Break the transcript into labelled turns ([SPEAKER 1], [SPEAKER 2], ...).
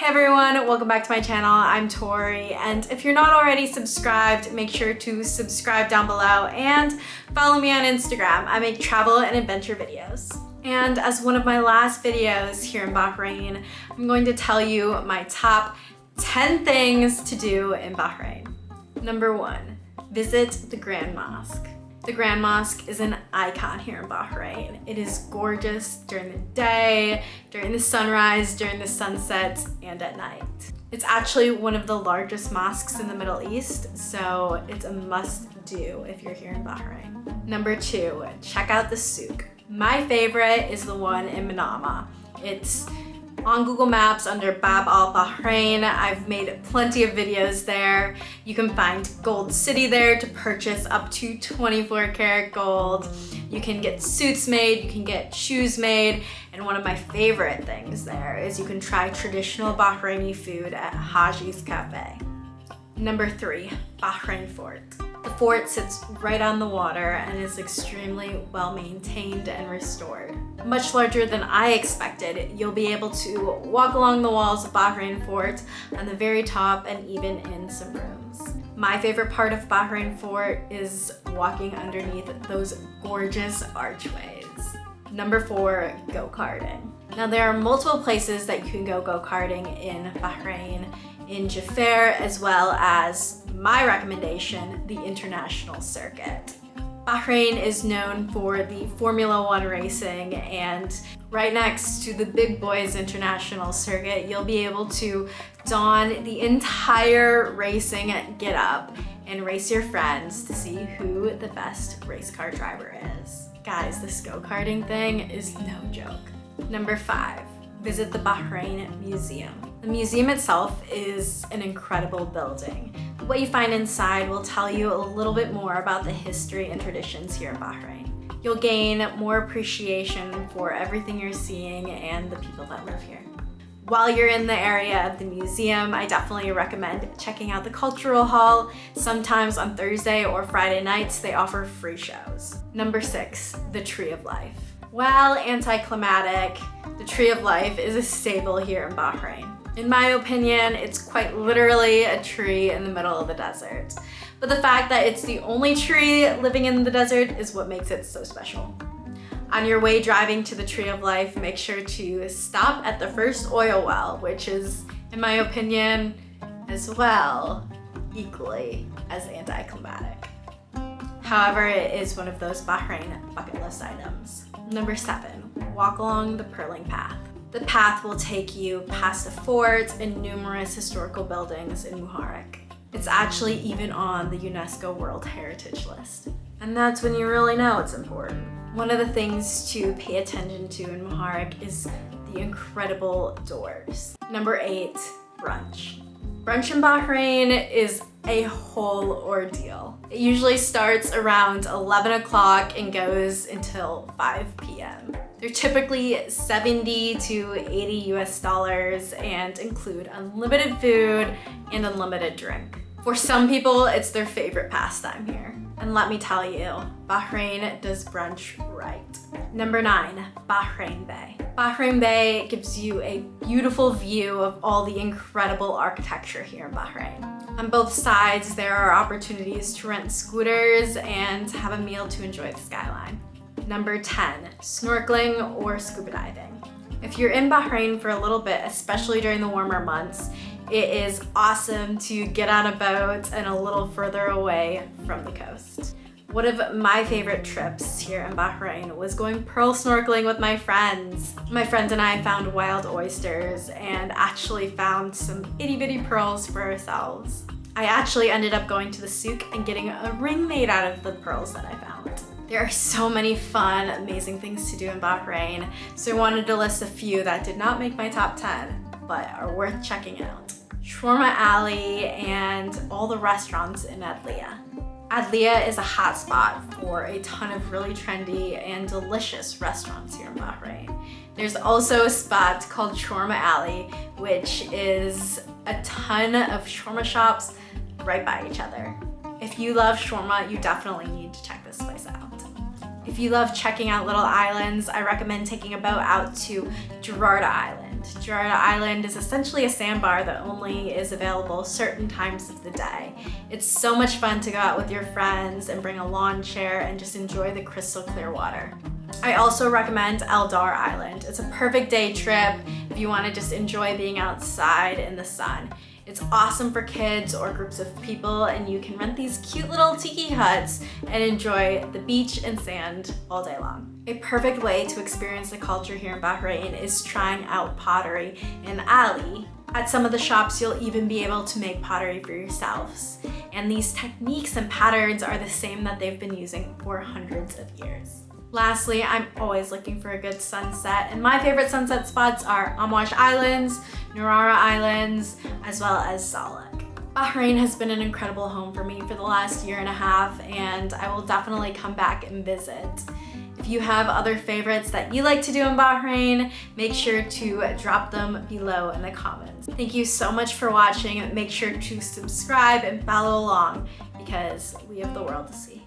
[SPEAKER 1] Hey everyone, welcome back to my channel. I'm Tori, and if you're not already subscribed, make sure to subscribe down below and follow me on Instagram. I make travel and adventure videos. And as one of my last videos here in Bahrain, I'm going to tell you my top 10 things to do in Bahrain. Number 1, visit the Grand Mosque. The Grand Mosque is an icon here in Bahrain. It is gorgeous during the day, during the sunrise, during the sunset, and at night. It's actually one of the largest mosques in the Middle East, so it's a must-do if you're here in Bahrain. Number 2, check out the SOUQ. My favorite is the one in Manama. It's on Google Maps under Bab al Bahrain. I've made plenty of videos there. You can find gold city there to purchase up to 24 karat gold. You can get suits made, you can get shoes made, and one of my favorite things there is you can try traditional Bahraini food at Haji's Cafe. Number 3, Bahrain Fort. The fort sits right on the water and is extremely well maintained and restored. Much larger than I expected, you'll be able to walk along the walls of Bahrain Fort on the very top and even in some rooms. My favorite part of Bahrain Fort is walking underneath those gorgeous archways. Number 4, go-karting. Now there are multiple places that you can go go-karting in Bahrain, in Jaffa, as well as my recommendation, the international circuit. Bahrain is known for the Formula One racing, and right next to the big boys international circuit, you'll be able to don the entire racing get up and race your friends to see who the best race car driver is. Guys, this go-karting thing is no joke. Number 5, visit the Bahrain Museum. The museum itself is an incredible building. What you find inside will tell you a little bit more about the history and traditions here in Bahrain. You'll gain more appreciation for everything you're seeing and the people that live here. While you're in the area of the museum, I definitely recommend checking out the cultural hall. Sometimes on Thursday or Friday nights, they offer free shows. Number 6, the Tree of Life. While anticlimactic, the Tree of Life is a staple here in Bahrain. In my opinion, it's quite literally a tree in the middle of the desert. But the fact that it's the only tree living in the desert is what makes it so special. On your way driving to the Tree of Life, make sure to stop at the first oil well, which is, in my opinion, as well, equally as anticlimactic. However, it is one of those Bahrain bucket list items. Number 7, walk along the Purling Path. The path will take you past the fort and numerous historical buildings in Muharraq. It's actually even on the UNESCO World Heritage List. And that's when you really know it's important. One of the things to pay attention to in Muharraq is the incredible doors. Number 8, brunch. Brunch in Bahrain is a whole ordeal. It usually starts around 11 o'clock and goes until 5 p.m. They're typically 70 to 80 US dollars and include unlimited food and unlimited drink. For some people, it's their favorite pastime here. And let me tell you, Bahrain does brunch right. Number 9, Bahrain Bay. Bahrain Bay gives you a beautiful view of all the incredible architecture here in Bahrain. On both sides, there are opportunities to rent scooters and have a meal to enjoy the skyline. Number 10, snorkeling or scuba diving. If you're in Bahrain for a little bit, especially during the warmer months, it is awesome to get on a boat and a little further away from the coast. One of my favorite trips here in Bahrain was going pearl snorkeling with my friends. My friends and I found wild oysters and actually found some itty bitty pearls for ourselves. I actually ended up going to the SOUQ and getting a ring made out of the pearls that I found. There are so many fun, amazing things to do in Bahrain, so I wanted to list a few that did not make my top 10, but are worth checking out. Shawarma Alley and all the restaurants in AALI. AALI is a hotspot for a ton of really trendy and delicious restaurants here in Bahrain. There's also a spot called Shawarma Alley, which is a ton of shawarma shops right by each other. If you love shawarma, you definitely need to check this place out. If you love checking out little islands, I recommend taking a boat out to JARADA Island. Jarada Island is essentially a sandbar that only is available certain times of the day. It's so much fun to go out with your friends and bring a lawn chair and just enjoy the crystal clear water. I also recommend Eldar Island. It's a perfect day trip if you want to just enjoy being outside in the sun. It's awesome for kids or groups of people, and you can rent these cute little tiki huts and enjoy the beach and sand all day long. A perfect way to experience the culture here in Bahrain is trying out pottery in AALI. At some of the shops, you'll even be able to make pottery for yourselves. And these techniques and patterns are the same that they've been using for hundreds of years. Lastly, I'm always looking for a good sunset, and my favorite sunset spots are Amwash Islands, Nurara Islands, as well as SOUQ. Bahrain has been an incredible home for me for the last year and a half, and I will definitely come back and visit. If you have other favorites that you like to do in Bahrain, make sure to drop them below in the comments. Thank you so much for watching. Make sure to subscribe and follow along because we have the world to see.